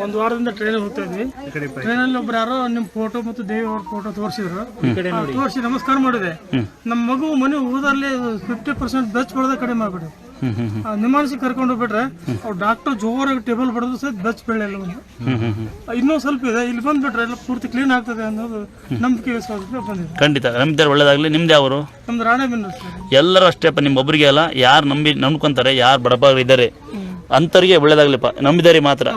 ಒಂದು ವಾರದಿಂದ ಟ್ರೈನಿಗೆ ಹೋಗ್ತಾ ಇದ್ವಿ. ಟ್ರೈನಲ್ಲಿ ಒಬ್ರು ಯಾರೋ ನಿಮ್ ಫೋಟೋ ಮತ್ತು ದೇವಿ ಅವ್ರ ಫೋಟೋ ತೋರಿಸಿದ್ರು. ತೋರಿಸಿ ನಮಸ್ಕಾರ ಮಾಡಿದೆ. ನಮ್ಮ ಮಗು ಮನೆ ಊರಲ್ಲಿ 50% ಬೆಚ್ ಬಡದ ಕಡಿಮೆ ಆಗ್ಬಿಟ್ಟು ನಿಮಾನ್ಸಿ ಕರ್ಕೊಂಡು ಹೋಗ್ಬಿಟ್ರೆ ಅವ್ರು ಡಾಕ್ಟರ್ ಜೋರಾಗಿ ಟೇಬಲ್ ಬಡದು ಸಹ ಬೆಚ್ ಬೆಳೆಯಲ್ಲ. ಇನ್ನೂ ಸ್ವಲ್ಪ ಇದೆ, ಇಲ್ಲಿ ಬಂದ್ಬಿಟ್ರೆ ಎಲ್ಲ ಪೂರ್ತಿ ಕ್ಲೀನ್ ಆಗ್ತದೆ ಅನ್ನೋದು ನಂಬಿಕೆ ವಿಶ್ವಾಸಕ್ಕೆ ಬಂದಿದೆ. ಖಂಡಿತ ನಂಬಿದ್ದಾರೆ, ಒಳ್ಳೇದಾಗ್ಲಿ. ನಿಮ್ದು ಯಾವರು? ನಮ್ದು ರಾಣೆಬೆನ್ನೂರು. ಎಲ್ಲರೂ ಅಷ್ಟೇಪ್ಪ, ನಿಮ್ಮೊಬ್ಬರಿಗೆ ಅಲ್ಲ, ಯಾರು ನಂಬ್ಕೊಂತಾರೆ, ಯಾರು ಬಡಬಗ್ರು ಇದ್ದಾರೆ ಅಂತವ್ರಿಗೆ ಒಳ್ಳೇದಾಗ್ಲಿಪ್ಪ. ನಂಬಿದಾರಿ ಮಾತ್ರ.